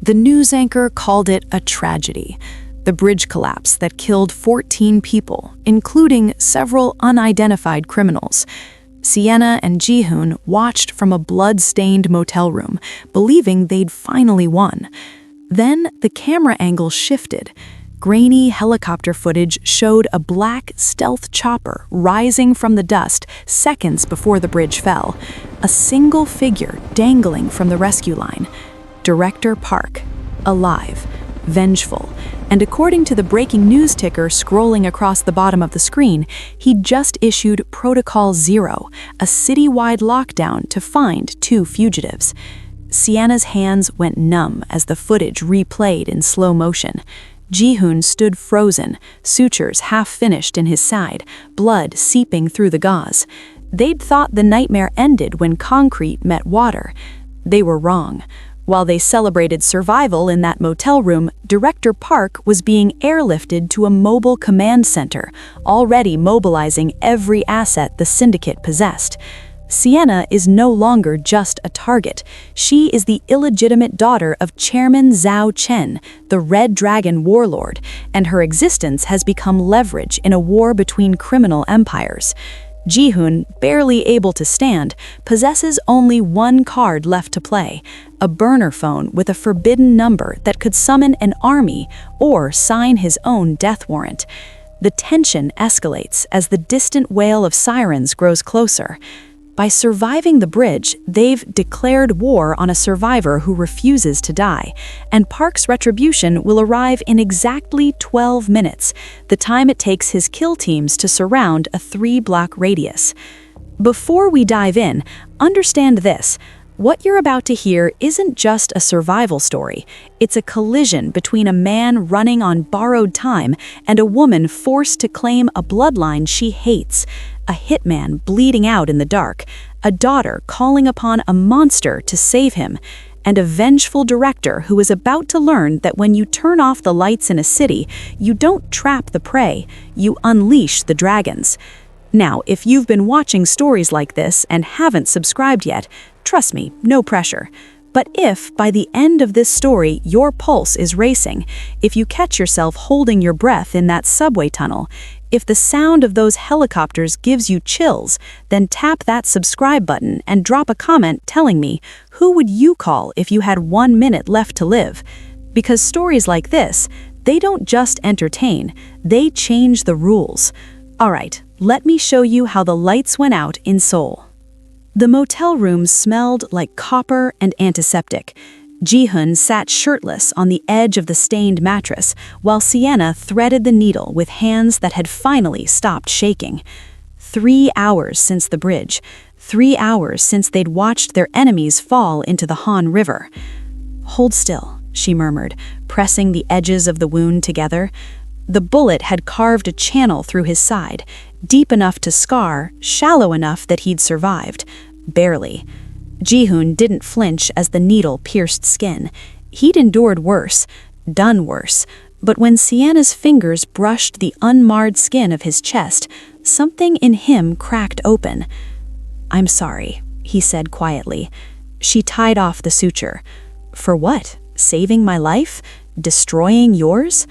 The news anchor called it a tragedy. The bridge collapse that killed 14 people, including several unidentified criminals. Sienna and Ji-hoon watched from a blood-stained motel room, believing they'd finally won. Then the camera angle shifted. Grainy helicopter footage showed a black stealth chopper rising from the dust seconds before the bridge fell, a single figure dangling from the rescue line. Director Park, alive, vengeful, and according to the breaking news ticker scrolling across the bottom of the screen, he'd just issued Protocol Zero, a citywide lockdown to find 2 fugitives. Sienna's hands went numb as the footage replayed in slow motion. Ji-hoon stood frozen, sutures half-finished in his side, blood seeping through the gauze. They'd thought the nightmare ended when concrete met water. They were wrong. While they celebrated survival in that motel room, Director Park was being airlifted to a mobile command center, already mobilizing every asset the Syndicate possessed. Sienna is no longer just a target. She is the illegitimate daughter of Chairman Zhao Chen, the Red Dragon warlord, and her existence has become leverage in a war between criminal empires. Ji-hoon, barely able to stand, possesses only one card left to play, a burner phone with a forbidden number that could summon an army or sign his own death warrant. The tension escalates as the distant wail of sirens grows closer. By surviving the bridge, they've declared war on a survivor who refuses to die, and Park's retribution will arrive in exactly 12 minutes, the time it takes his kill teams to surround a 3-block radius. Before we dive in, understand this. What you're about to hear isn't just a survival story. It's a collision between a man running on borrowed time and a woman forced to claim a bloodline she hates. A hitman bleeding out in the dark, a daughter calling upon a monster to save him, and a vengeful director who is about to learn that when you turn off the lights in a city, you don't trap the prey, you unleash the dragons. Now, if you've been watching stories like this and haven't subscribed yet, trust me, no pressure. But if, by the end of this story, your pulse is racing, if you catch yourself holding your breath in that subway tunnel, if the sound of those helicopters gives you chills, then tap that subscribe button and drop a comment telling me, who would you call if you had 1 minute left to live? Because stories like this, they don't just entertain, they change the rules. All right, let me show you how the lights went out in Seoul. The motel room smelled like copper and antiseptic. Ji-hoon sat shirtless on the edge of the stained mattress, while Sienna threaded the needle with hands that had finally stopped shaking. 3 hours since the bridge. 3 hours since they'd watched their enemies fall into the Han River. "Hold still," she murmured, pressing the edges of the wound together. The bullet had carved a channel through his side, deep enough to scar, shallow enough that he'd survived. Barely. Ji-hoon didn't flinch as the needle pierced skin. He'd endured worse, done worse, but when Sienna's fingers brushed the unmarred skin of his chest, something in him cracked open. "I'm sorry," he said quietly. She tied off the suture. "For what? Saving my life? Destroying yours?"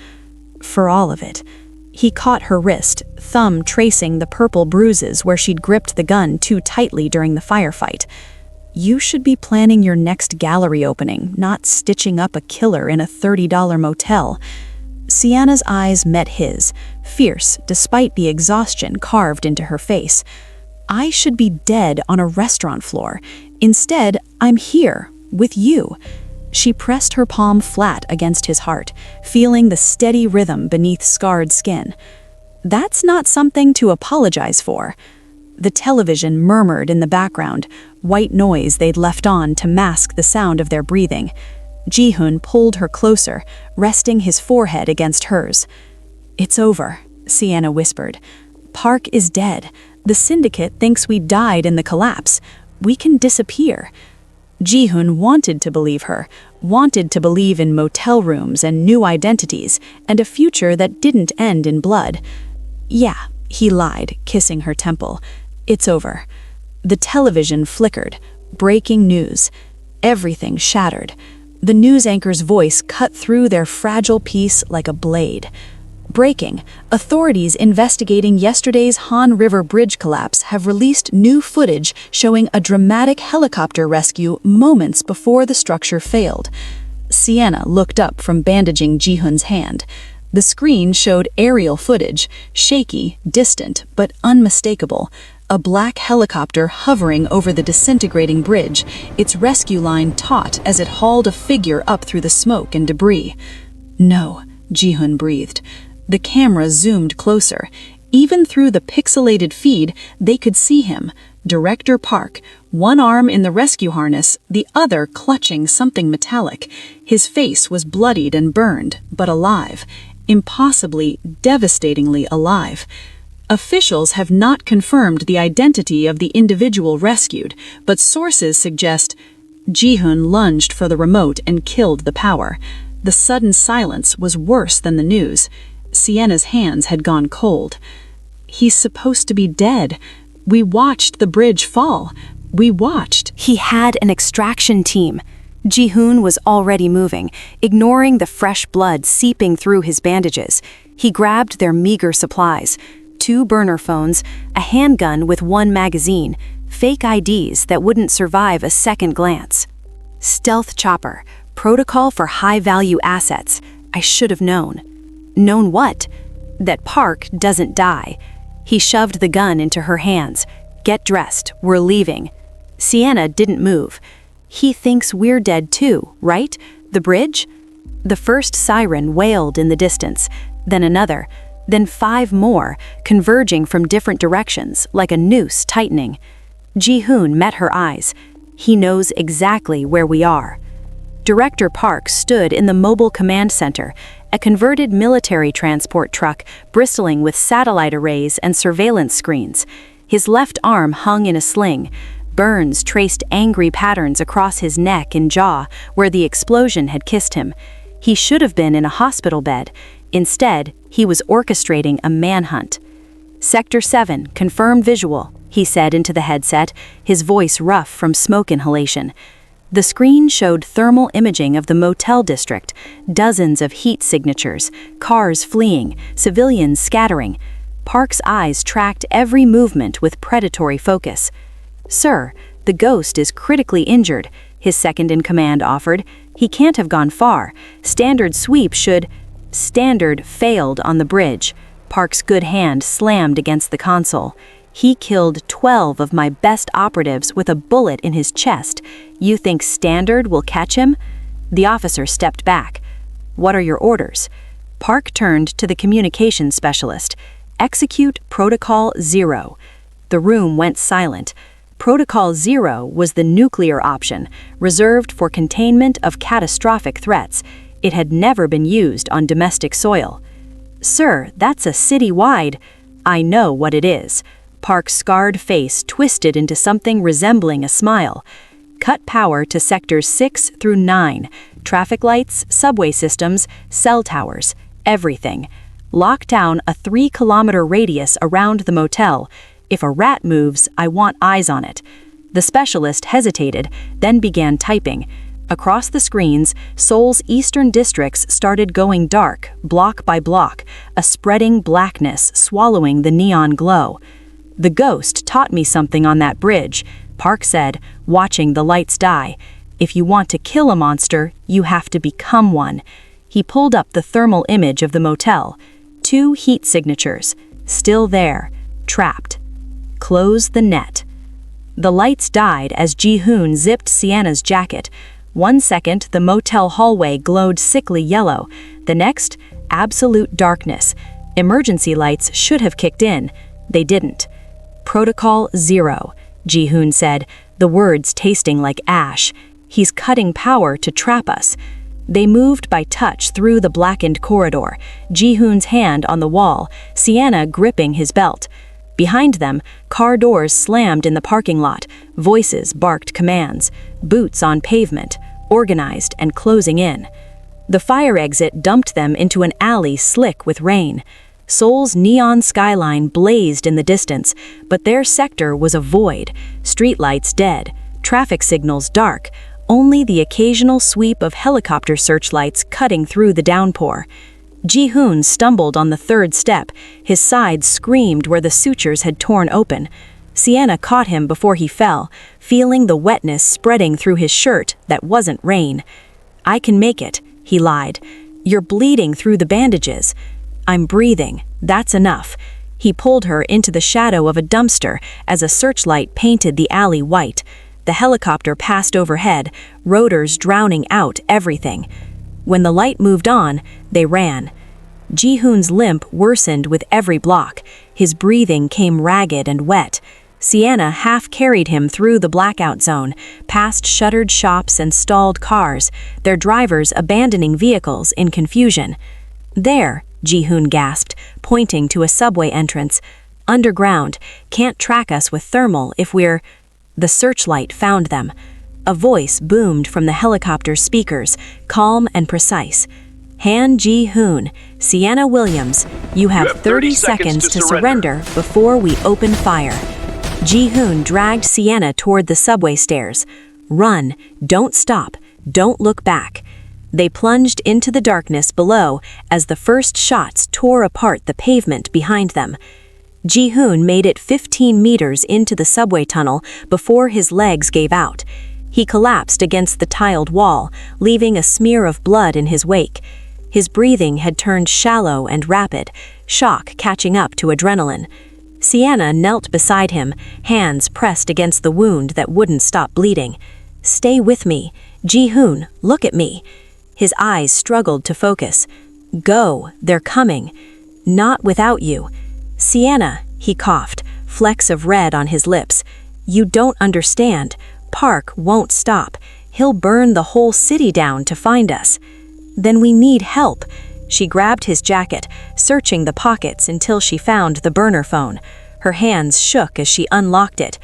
"For all of it." He caught her wrist, thumb tracing the purple bruises where she'd gripped the gun too tightly during the firefight. "You should be planning your next gallery opening, not stitching up a killer in a $30 motel." Sienna's eyes met his, fierce despite the exhaustion carved into her face. "I should be dead on a restaurant floor. Instead, I'm here, with you." She pressed her palm flat against his heart, feeling the steady rhythm beneath scarred skin. "That's not something to apologize for." The television murmured in the background, white noise they'd left on to mask the sound of their breathing. Ji-hoon pulled her closer, resting his forehead against hers. "It's over," Sienna whispered. "Park is dead. The Syndicate thinks we died in the collapse. We can disappear." Ji-hoon wanted to believe her, wanted to believe in motel rooms and new identities, and a future that didn't end in blood. "Yeah," he lied, kissing her temple. "It's over." The television flickered. Breaking news. Everything shattered. The news anchor's voice cut through their fragile peace like a blade. Breaking, authorities investigating yesterday's Han River Bridge collapse have released new footage showing a dramatic helicopter rescue moments before the structure failed. Sienna looked up from bandaging Ji-hoon's hand. The screen showed aerial footage, shaky, distant, but unmistakable. A black helicopter hovering over the disintegrating bridge, its rescue line taut as it hauled a figure up through the smoke and debris. "No," Ji-hoon breathed. The camera zoomed closer. Even through the pixelated feed, they could see him, Director Park, one arm in the rescue harness, the other clutching something metallic. His face was bloodied and burned, but alive. Impossibly, devastatingly alive. Officials have not confirmed the identity of the individual rescued, but sources suggest Ji-hoon lunged for the remote and killed the power. The sudden silence was worse than the news. Sienna's hands had gone cold. "He's supposed to be dead. We watched the bridge fall. We watched." He had an extraction team. Ji-hoon was already moving, ignoring the fresh blood seeping through his bandages. He grabbed their meager supplies: 2 burner phones, a handgun with 1 magazine, fake IDs that wouldn't survive a second glance. Stealth chopper, protocol for high-value assets. I should have known. Known what? That Park doesn't die. He shoved the gun into her hands. "Get dressed, we're leaving." Sienna didn't move. "He thinks we're dead too, right? The bridge?" The first siren wailed in the distance, then another, then 5 more, converging from different directions, like a noose tightening. Ji-hoon met her eyes. He knows exactly where we are. Director Park stood in the mobile command center, a converted military transport truck bristling with satellite arrays and surveillance screens. His left arm hung in a sling. Burns traced angry patterns across his neck and jaw where the explosion had kissed him. He should have been in a hospital bed. Instead, he was orchestrating a manhunt. "Sector 7, confirmed visual," he said into the headset, his voice rough from smoke inhalation. The screen showed thermal imaging of the motel district, dozens of heat signatures, cars fleeing, civilians scattering. Park's eyes tracked every movement with predatory focus. "Sir, the ghost is critically injured," his second-in-command offered. "He can't have gone far. Standard sweep should—" Standard failed on the bridge. Park's good hand slammed against the console. "He killed 12 of my best operatives with a bullet in his chest. You think Standard will catch him?" The officer stepped back. "What are your orders?" Park turned to the communications specialist. "Execute Protocol 0. The room went silent. Protocol 0 was the nuclear option, reserved for containment of catastrophic threats. It had never been used on domestic soil. "Sir, that's a city-wide—" "I know what it is." Park's scarred face twisted into something resembling a smile. "Cut power to sectors 6 through 9. Traffic lights, subway systems, cell towers, everything. Lock down a 3-kilometer radius around the motel. If a rat moves, I want eyes on it." The specialist hesitated, then began typing. Across the screens, Seoul's eastern districts started going dark, block by block, a spreading blackness swallowing the neon glow. "The ghost taught me something on that bridge," Park said, watching the lights die. "If you want to kill a monster, you have to become one." He pulled up the thermal image of the motel. 2 heat signatures. Still there. Trapped. "Close the net." The lights died as Ji-hoon zipped Sienna's jacket. 1 second, the motel hallway glowed sickly yellow. The next, absolute darkness. Emergency lights should have kicked in. They didn't. "Protocol 0, Ji-hoon said, the words tasting like ash. "He's cutting power to trap us." They moved by touch through the blackened corridor, Ji-hoon's hand on the wall, Sienna gripping his belt. Behind them, car doors slammed in the parking lot, voices barked commands, boots on pavement, organized and closing in. The fire exit dumped them into an alley slick with rain. Seoul's neon skyline blazed in the distance, but their sector was a void, streetlights dead, traffic signals dark, only the occasional sweep of helicopter searchlights cutting through the downpour. Ji-hoon stumbled on the third step, his sides screamed where the sutures had torn open. Sienna caught him before he fell, feeling the wetness spreading through his shirt that wasn't rain. "I can make it," he lied. "You're bleeding through the bandages." "I'm breathing, that's enough." He pulled her into the shadow of a dumpster as a searchlight painted the alley white. The helicopter passed overhead, rotors drowning out everything. When the light moved on, they ran. Ji-hoon's limp worsened with every block. His breathing came ragged and wet. Sienna half-carried him through the blackout zone, past shuttered shops and stalled cars, their drivers abandoning vehicles in confusion. "There," Ji-hoon gasped, pointing to a subway entrance. "Underground. Can't track us with thermal if we're—" The searchlight found them. A voice boomed from the helicopter's speakers, calm and precise. "Han Ji-hoon, Sienna Williams, you have 30 seconds to surrender before we open fire." Ji-hoon dragged Sienna toward the subway stairs. "Run, don't stop, don't look back." They plunged into the darkness below as the first shots tore apart the pavement behind them. Ji-hoon made it 15 meters into the subway tunnel before his legs gave out. He collapsed against the tiled wall, leaving a smear of blood in his wake. His breathing had turned shallow and rapid, shock catching up to adrenaline. Sienna knelt beside him, hands pressed against the wound that wouldn't stop bleeding. "Stay with me. Ji-hoon, look at me." His eyes struggled to focus. "Go, they're coming." "Not without you." "Sienna," he coughed, flecks of red on his lips. "You don't understand. Park won't stop. He'll burn the whole city down to find us." "Then we need help." She grabbed his jacket, searching the pockets until she found the burner phone. Her hands shook as she unlocked it.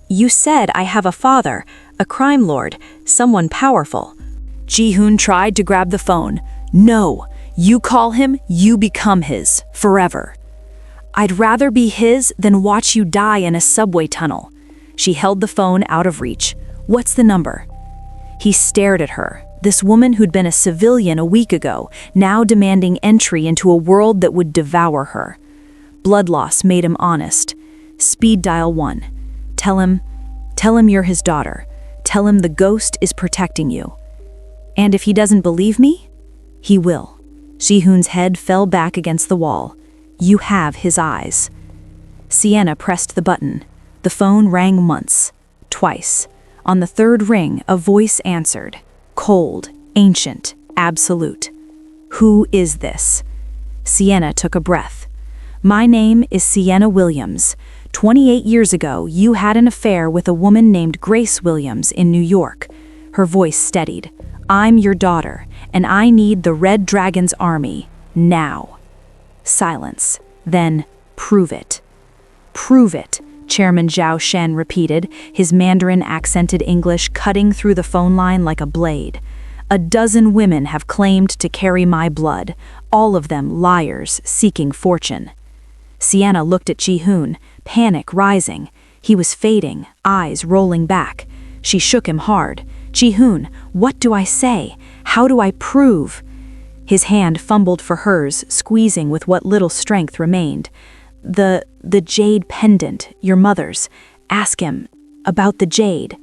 "You said I have a father, a crime lord, someone powerful." Ji-hoon tried to grab the phone. "No, you call him, you become his, forever. I'd rather be his than watch you die in a subway tunnel." She held the phone out of reach. "What's the number?" He stared at her, this woman who'd been a civilian a week ago, now demanding entry into a world that would devour her. Blood loss made him honest. "Speed dial 1. Tell him you're his daughter. Tell him the ghost is protecting you. And if he doesn't believe me, he will." Ji-hoon's head fell back against the wall. "You have his eyes." Sienna pressed the button. The phone rang once, twice. On the third ring, a voice answered. Cold, ancient, absolute. "Who is this?" Sienna took a breath. "My name is Sienna Williams. 28 years ago, you had an affair with a woman named Grace Williams in New York." Her voice steadied. "I'm your daughter, and I need the Red Dragon's army, now." Silence. Then, "Prove it." "Prove it," Chairman Zhao Chen repeated, his Mandarin-accented English cutting through the phone line like a blade. "A dozen women have claimed to carry my blood, all of them liars seeking fortune." Sienna looked at Ji-hoon, panic rising. He was fading, eyes rolling back. She shook him hard. "Ji-hoon, what do I say? How do I prove?" His hand fumbled for hers, squeezing with what little strength remained. The jade pendant, your mother's. Ask him about the jade."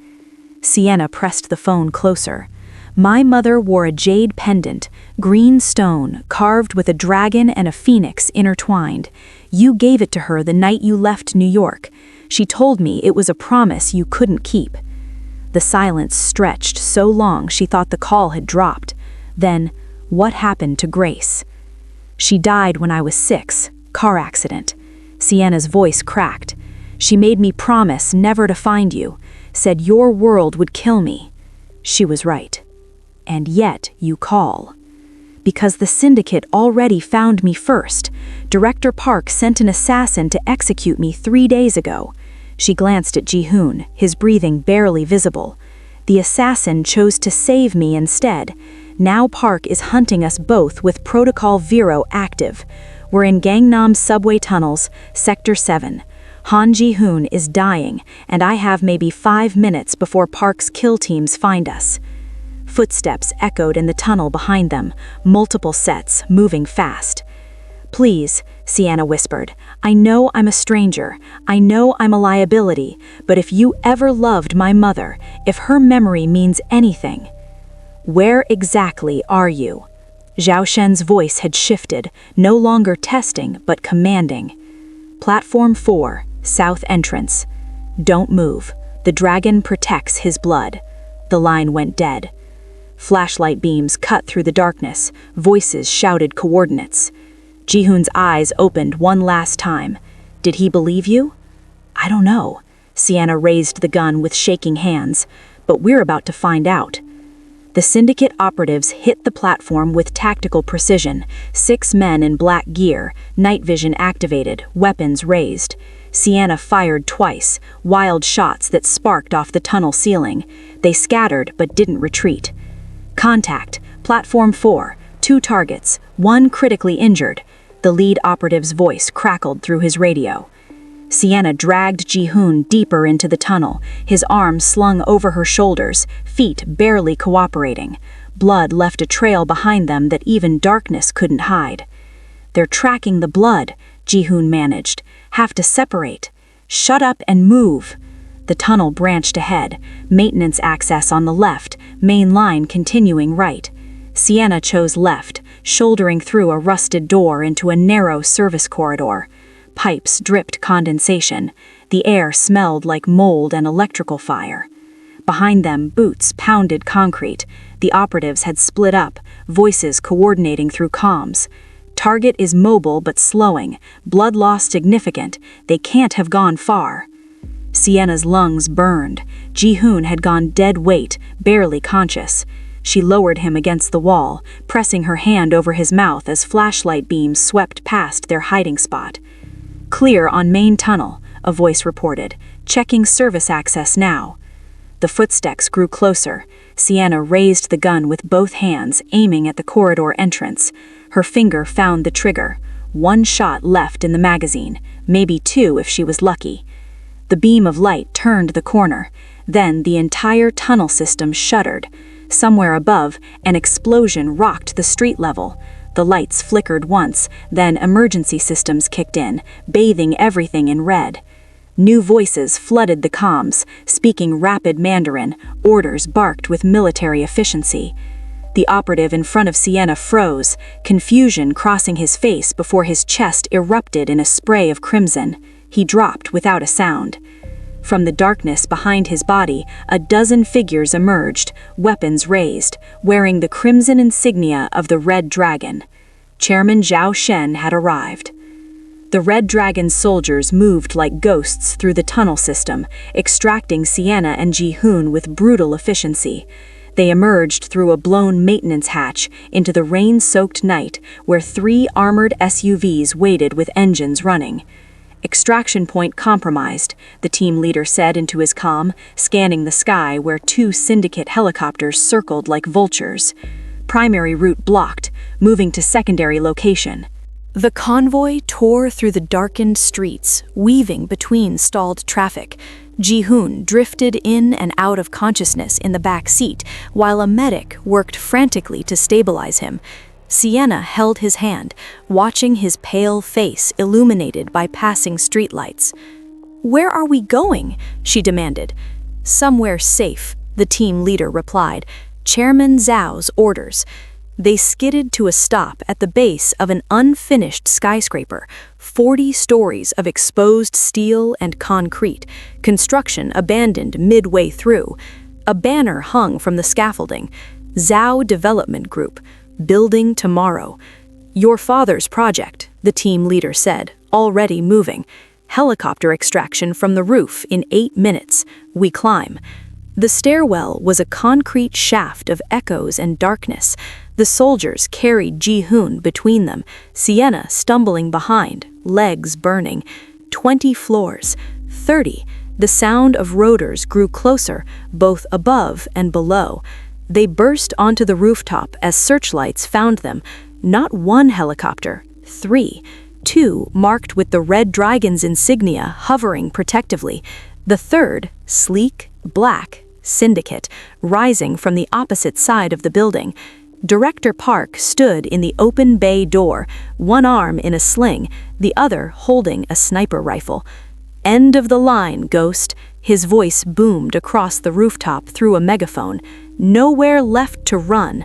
Sienna pressed the phone closer. "My mother wore a jade pendant, green stone, carved with a dragon and a phoenix intertwined. You gave it to her the night you left New York. She told me it was a promise you couldn't keep." The silence stretched so long she thought the call had dropped. Then, "What happened to Grace?" "She died when I was 6, car accident." Sienna's voice cracked. "She made me promise never to find you, said your world would kill me." She was right. "And yet you call." "Because the Syndicate already found me first. Director Park sent an assassin to execute me 3 days ago." She glanced at Ji-hoon, his breathing barely visible. "The assassin chose to save me instead. Now Park is hunting us both with Protocol Vero active. We're in Gangnam subway tunnels, Sector 7. Han Ji-hoon is dying, and I have maybe 5 minutes before Park's kill teams find us." Footsteps echoed in the tunnel behind them, multiple sets, moving fast. "Please," Sienna whispered, "I know I'm a stranger, I know I'm a liability, but if you ever loved my mother, if her memory means anything—" "Where exactly are you?" Zhao Chen's voice had shifted, no longer testing but commanding. "Platform 4, south entrance. Don't move. The dragon protects his blood." The line went dead. Flashlight beams cut through the darkness, voices shouted coordinates. Ji-hoon's eyes opened one last time. "Did he believe you?" "I don't know." Sienna raised the gun with shaking hands. "But we're about to find out." The Syndicate operatives hit the platform with tactical precision, 6 men in black gear, night vision activated, weapons raised. Sienna fired twice, wild shots that sparked off the tunnel ceiling. They scattered but didn't retreat. "Contact, platform 4, 2 targets, 1 critically injured." The lead operative's voice crackled through his radio. Sienna dragged Ji-hoon deeper into the tunnel, his arms slung over her shoulders, feet barely cooperating. Blood left a trail behind them that even darkness couldn't hide. "They're tracking the blood," Ji-hoon managed. "Have to separate. Shut up and move." The tunnel branched ahead, maintenance access on the left, main line continuing right. Sienna chose left, shouldering through a rusted door into a narrow service corridor. Pipes dripped condensation. The air smelled like mold and electrical fire. Behind them, boots pounded concrete. The operatives had split up, voices coordinating through comms. "Target is mobile but slowing. Blood loss significant. They can't have gone far." Sienna's lungs burned. Ji-hoon had gone dead weight, barely conscious. She lowered him against the wall, pressing her hand over his mouth as flashlight beams swept past their hiding spot. "Clear on main tunnel," a voice reported. "Checking service access now." The footsteps grew closer. Sienna raised the gun with both hands, aiming at the corridor entrance. Her finger found the trigger. 1 shot left in the magazine, maybe 2 if she was lucky. The beam of light turned the corner. Then the entire tunnel system shuddered. Somewhere above, an explosion rocked the street level. The lights flickered once, then emergency systems kicked in, bathing everything in red. New voices flooded the comms, speaking rapid Mandarin, orders barked with military efficiency. The operative in front of Sienna froze, confusion crossing his face before his chest erupted in a spray of crimson. He dropped without a sound. From the darkness behind his body, a dozen figures emerged, weapons raised, wearing the crimson insignia of the Red Dragon. Chairman Zhao Chen had arrived. The Red Dragon's soldiers moved like ghosts through the tunnel system, extracting Sienna and Ji-hoon with brutal efficiency. They emerged through a blown maintenance hatch into the rain-soaked night where 3 armored SUVs waited with engines running. "Extraction point compromised," the team leader said into his comm, scanning the sky where 2 Syndicate helicopters circled like vultures. "Primary route blocked, moving to secondary location." The convoy tore through the darkened streets, weaving between stalled traffic. Ji-hoon drifted in and out of consciousness in the back seat, while a medic worked frantically to stabilize him. Sienna held his hand, watching his pale face illuminated by passing streetlights. "Where are we going?" she demanded. "Somewhere safe," the team leader replied. "Chairman Zhao's orders." They skidded to a stop at the base of an unfinished skyscraper, 40 stories of exposed steel and concrete, construction abandoned midway through. A banner hung from the scaffolding. "Zhao Development Group. Building tomorrow." "Your father's project," the team leader said, already moving. "Helicopter extraction from the roof in 8 minutes. We climb." The stairwell was a concrete shaft of echoes and darkness. The soldiers carried Ji-hoon between them, Sienna stumbling behind, legs burning. 20 floors, 30. The sound of rotors grew closer, both above and below. They burst onto the rooftop as searchlights found them. Not 1 helicopter, 3. 2 marked with the Red Dragon's insignia hovering protectively. The third, sleek, black, Syndicate, rising from the opposite side of the building. Director Park stood in the open bay door, one arm in a sling, the other holding a sniper rifle. "End of the line, Ghost," his voice boomed across the rooftop through a megaphone. "Nowhere left to run."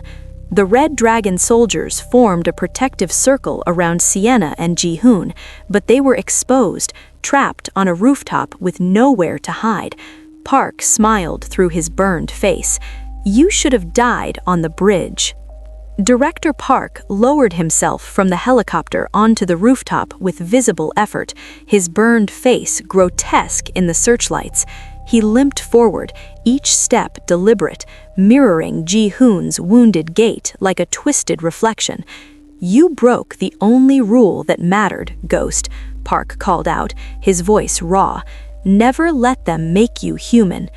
The Red Dragon soldiers formed a protective circle around Sienna and Ji-hoon, but they were exposed, trapped on a rooftop with nowhere to hide. Park smiled through his burned face. "You should have died on the bridge." Director Park lowered himself from the helicopter onto the rooftop with visible effort, his burned face grotesque in the searchlights. He limped forward, each step deliberate, mirroring Ji-hoon's wounded gait like a twisted reflection. "You broke the only rule that mattered, Ghost," Park called out, his voice raw. "Never let them make you human."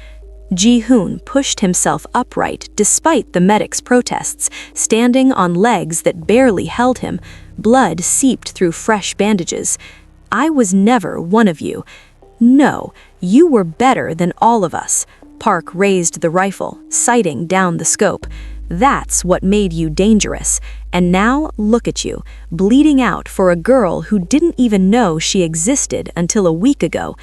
Ji-hoon pushed himself upright despite the medic's protests, standing on legs that barely held him. Blood seeped through fresh bandages. "I was never one of you. No, you were better than all of us." Park raised the rifle, sighting down the scope. "That's what made you dangerous. And now look at you, bleeding out for a girl who didn't even know she existed until a week ago."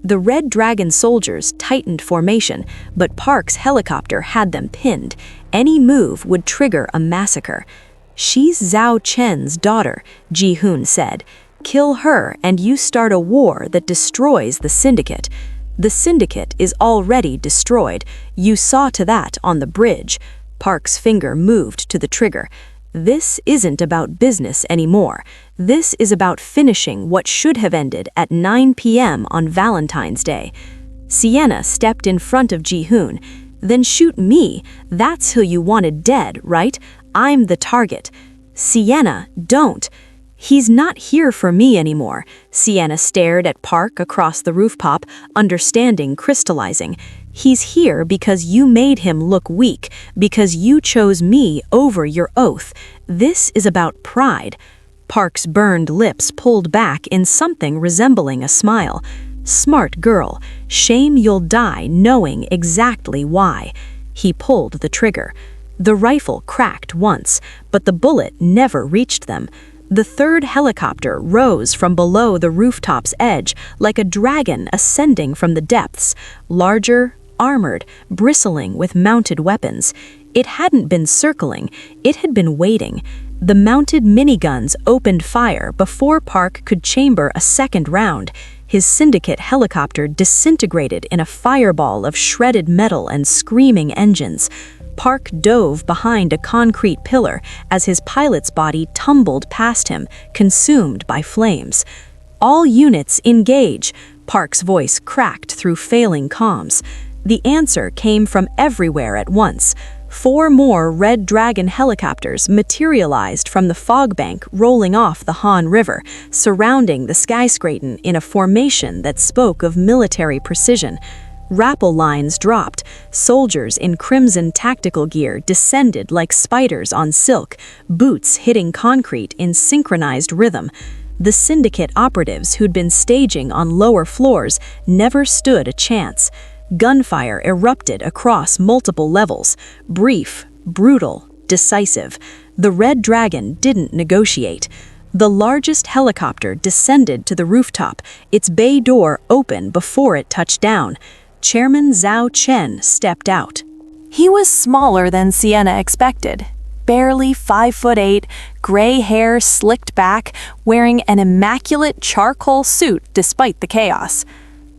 The Red Dragon soldiers tightened formation, but Park's helicopter had them pinned. Any move would trigger a massacre. "She's Zhao Chen's daughter," Ji-hoon said. "Kill her and you start a war that destroys the Syndicate." "The Syndicate is already destroyed. You saw to that on the bridge." Park's finger moved to the trigger. "This isn't about business anymore. This is about finishing what should have ended at 9 p.m. on Valentine's Day." Sienna stepped in front of Ji-hoon. "Then shoot me. That's who you wanted dead, right? I'm the target." "Sienna, don't." "He's not here for me anymore." Sienna stared at Park across the rooftop, understanding crystallizing. "He's here because you made him look weak, because you chose me over your oath. This is about pride." Park's burned lips pulled back in something resembling a smile. "Smart girl. Shame you'll die knowing exactly why." He pulled the trigger. The rifle cracked once, but the bullet never reached them. The third helicopter rose from below the rooftop's edge like a dragon ascending from the depths, larger, armored, bristling with mounted weapons. It hadn't been circling, it had been waiting. The mounted miniguns opened fire before Park could chamber a second round. His Syndicate helicopter disintegrated in a fireball of shredded metal and screaming engines. Park dove behind a concrete pillar as his pilot's body tumbled past him, consumed by flames. "All units engage," Park's voice cracked through failing comms. The answer came from everywhere at once. 4 more Red Dragon helicopters materialized from the fog bank rolling off the Han River, surrounding the skyscraper in a formation that spoke of military precision. Rappel lines dropped. Soldiers in crimson tactical gear descended like spiders on silk, boots hitting concrete in synchronized rhythm. The Syndicate operatives who'd been staging on lower floors never stood a chance. Gunfire erupted across multiple levels, brief, brutal, decisive. The Red Dragon didn't negotiate. The largest helicopter descended to the rooftop, its bay door open before it touched down. Chairman Zhao Chen stepped out. He was smaller than Sienna expected. Barely 5'8", gray hair slicked back, wearing an immaculate charcoal suit despite the chaos.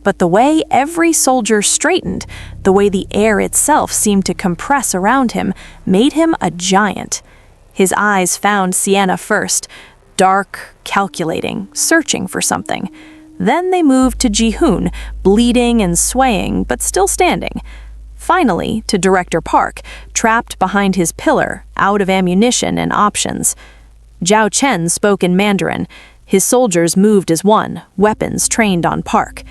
But the way every soldier straightened, the way the air itself seemed to compress around him, made him a giant. His eyes found Sienna first, dark, calculating, searching for something. Then they moved to Ji-hoon, bleeding and swaying, but still standing. Finally, to Director Park, trapped behind his pillar, out of ammunition and options. Zhao Chen spoke in Mandarin. His soldiers moved as one, weapons trained on Park.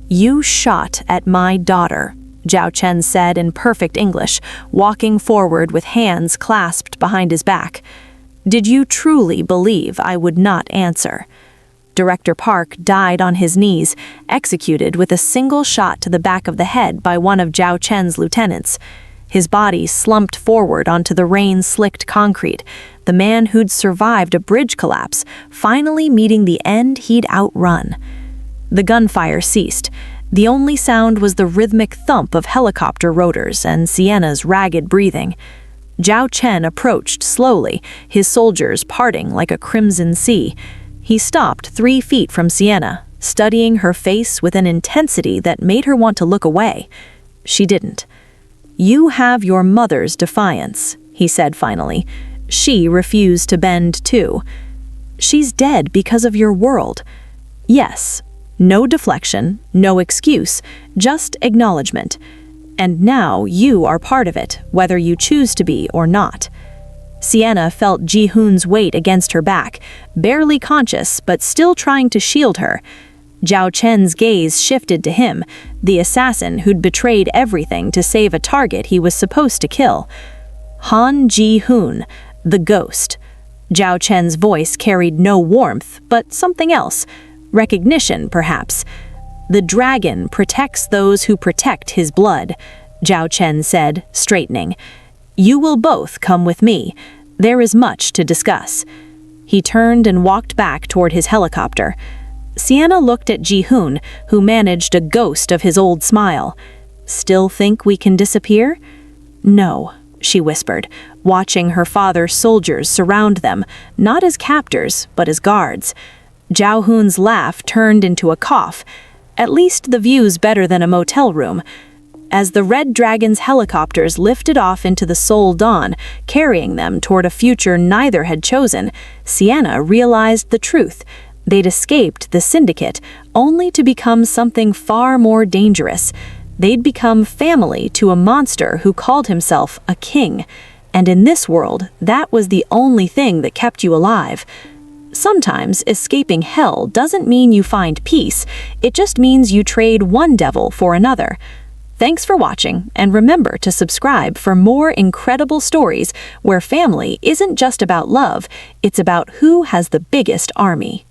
"You shot at my daughter," Zhao Chen said in perfect English, walking forward with hands clasped behind his back. "Did you truly believe I would not answer?" Director Park died on his knees, executed with a single shot to the back of the head by one of Zhao Chen's lieutenants. His body slumped forward onto the rain-slicked concrete, the man who'd survived a bridge collapse, finally meeting the end he'd outrun. The gunfire ceased. The only sound was the rhythmic thump of helicopter rotors and Sienna's ragged breathing. Zhao Chen approached slowly, his soldiers parting like a crimson sea. He stopped 3 feet from Sienna, studying her face with an intensity that made her want to look away. She didn't. "You have your mother's defiance," he said finally. "She refused to bend too. She's dead because of your world. Yes, no deflection, no excuse, just acknowledgement. And now you are part of it, whether you choose to be or not." Sienna felt Ji-hoon's weight against her back, barely conscious but still trying to shield her. Zhao Chen's gaze shifted to him, the assassin who'd betrayed everything to save a target he was supposed to kill. Han Ji-hoon, the ghost. Zhao Chen's voice carried no warmth, but something else. Recognition, perhaps. "The dragon protects those who protect his blood," Zhao Chen said, straightening. "You will both come with me. There is much to discuss." He turned and walked back toward his helicopter. Sienna looked at Ji-hoon, who managed a ghost of his old smile. "Still think we can disappear?" "No," she whispered, watching her father's soldiers surround them, not as captors, but as guards. Zhao Hoon's laugh turned into a cough. "At least the view's better than a motel room." As the Red Dragon's helicopters lifted off into the Seoul dawn, carrying them toward a future neither had chosen, Sienna realized the truth. They'd escaped the Syndicate, only to become something far more dangerous. They'd become family to a monster who called himself a king. And in this world, that was the only thing that kept you alive. Sometimes escaping hell doesn't mean you find peace, it just means you trade one devil for another. Thanks for watching, and remember to subscribe for more incredible stories where family isn't just about love, it's about who has the biggest army.